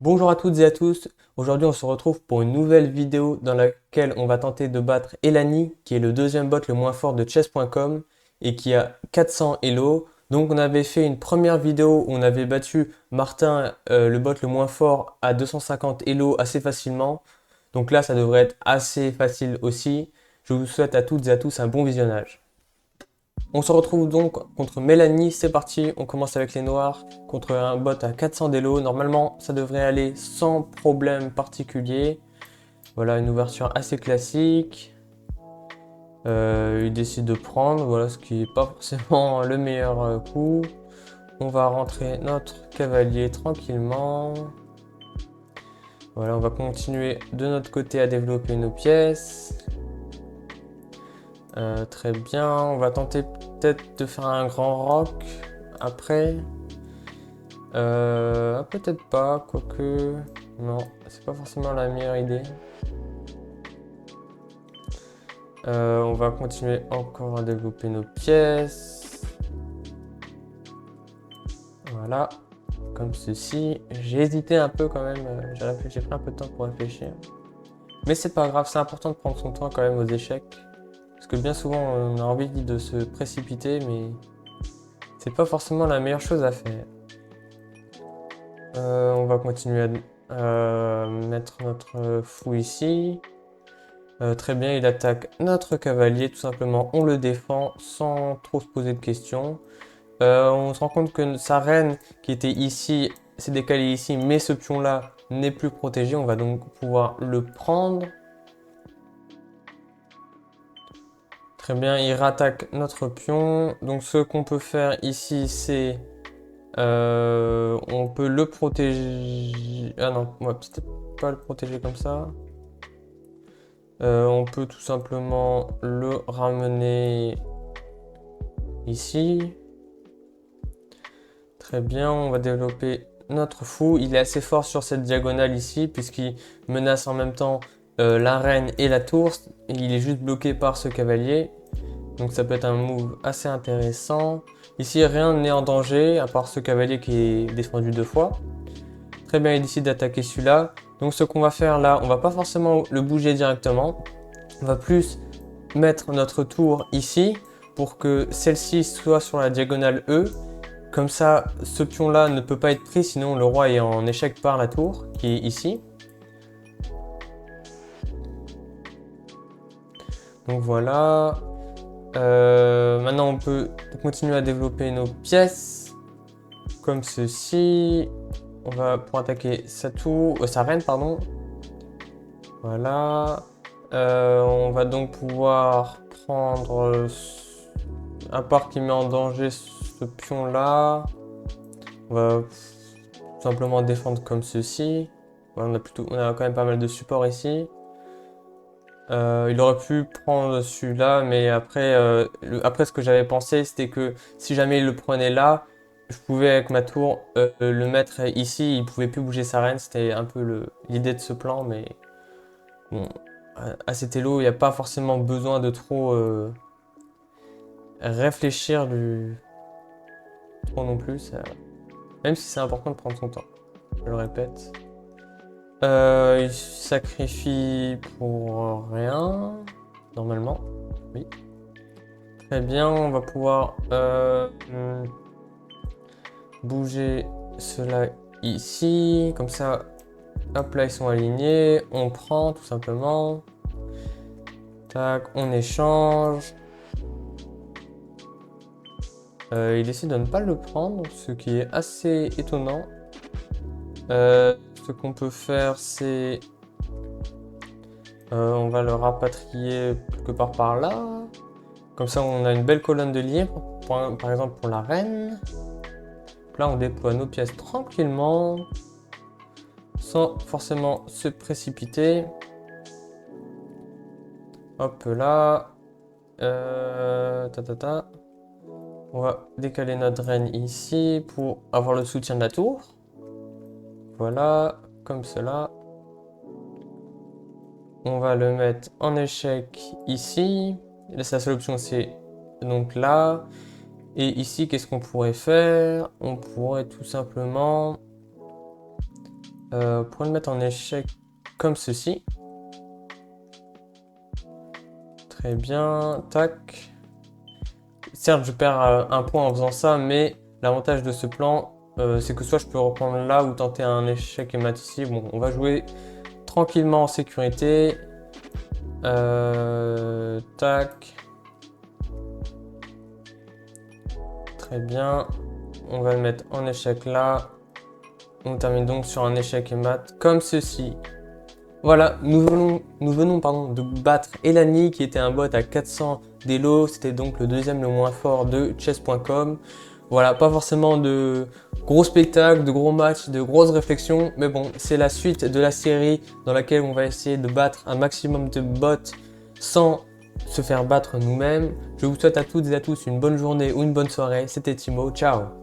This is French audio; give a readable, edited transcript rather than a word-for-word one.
Bonjour à toutes et à tous, aujourd'hui on se retrouve pour une nouvelle vidéo dans laquelle on va tenter de battre Elani, qui est le deuxième bot le moins fort de chess.com et qui a 400 Elo. Donc on avait fait une première vidéo où on avait battu Martin, le bot le moins fort, à 250 Elo assez facilement. Donc là ça devrait être assez facile aussi. Je vous souhaite à toutes et à tous un bon visionnage. On se retrouve donc contre Mélanie, c'est parti, on commence avec les noirs, contre un bot à 400 d'élo. Normalement, ça devrait aller sans problème particulier. Voilà, une ouverture assez classique. Il décide de prendre, voilà, ce qui n'est pas forcément le meilleur coup. On va rentrer notre cavalier tranquillement. Voilà, on va continuer de notre côté à développer nos pièces. Très bien, on va tenter peut-être de faire un grand rock après. Peut-être pas, quoique... Non, c'est pas forcément la meilleure idée. On va continuer encore à développer nos pièces. Voilà, comme ceci. J'ai hésité un peu quand même, j'ai pris un peu de temps pour réfléchir. Mais c'est pas grave, c'est important de prendre son temps quand même aux échecs. Parce que bien souvent on a envie de se précipiter, mais c'est pas forcément la meilleure chose à faire. On va continuer à mettre notre fou ici. Très bien, il attaque notre cavalier, tout simplement, on le défend sans trop se poser de questions. On se rend compte que sa reine qui était ici s'est décalée ici, mais ce pion-là n'est plus protégé, on va donc pouvoir le prendre. Très bien, il rattaque notre pion. Donc ce qu'on peut faire ici, c'est... on peut le protéger... Ah non, on va peut-être pas le protéger comme ça. On peut tout simplement le ramener ici. Très bien, on va développer notre fou. Il est assez fort sur cette diagonale ici, puisqu'il menace en même temps la reine et la tour. Il est juste bloqué par ce cavalier. Donc ça peut être un move assez intéressant. Ici, rien n'est en danger, à part ce cavalier qui est défendu deux fois. Très bien, il décide d'attaquer celui-là. Donc ce qu'on va faire là, on va pas forcément le bouger directement. On va plus mettre notre tour ici pour que celle-ci soit sur la diagonale E. Comme ça, ce pion-là ne peut pas être pris, sinon le roi est en échec par la tour, qui est ici. Donc voilà. Maintenant, on peut continuer à développer nos pièces, comme ceci. On va pour attaquer sa tour, sa reine, pardon. Voilà. On va donc pouvoir prendre un part qui met en danger ce pion-là. On va tout simplement défendre comme ceci. Voilà, on a quand même pas mal de support ici. Il aurait pu prendre celui-là, mais après, après ce que j'avais pensé, c'était que si jamais il le prenait là, je pouvais avec ma tour le mettre ici. Il pouvait plus bouger sa reine. C'était un peu l'idée de ce plan, mais bon, à cet elo, il n'y a pas forcément besoin de trop réfléchir trop non plus. Même si c'est important de prendre son temps, je le répète. Il sacrifie pour rien, normalement. Oui. Très bien, on va pouvoir bouger cela ici. Comme ça, hop là, ils sont alignés. On prend tout simplement. Tac, on échange. Il décide de ne pas le prendre, ce qui est assez étonnant. Ce qu'on peut faire, c'est... on va le rapatrier quelque part par là. Comme ça, on a une belle colonne de libre, par exemple pour la reine. Là, on déploie nos pièces tranquillement, sans forcément se précipiter. Hop là. On va décaler notre reine ici pour avoir le soutien de la tour. Voilà, comme cela. On va le mettre en échec ici. La seule option, c'est donc là. Et ici, qu'est-ce qu'on pourrait faire? On pourrait tout simplement Pour le mettre en échec comme ceci. Très bien, tac. Certes, je perds un point en faisant ça, mais l'avantage de ce plan, c'est que soit je peux reprendre là ou tenter un échec et mat ici. Bon, on va jouer tranquillement en sécurité. Tac. Très bien. On va le mettre en échec là. On termine donc sur un échec et mat comme ceci. Voilà, nous venons de battre Elani qui était un bot à 400 d'élo. C'était donc le deuxième le moins fort de chess.com. Voilà, pas forcément de gros spectacles, de gros matchs, de grosses réflexions. Mais bon, c'est la suite de la série dans laquelle on va essayer de battre un maximum de bots sans se faire battre nous-mêmes. Je vous souhaite à toutes et à tous une bonne journée ou une bonne soirée. C'était Timo, ciao!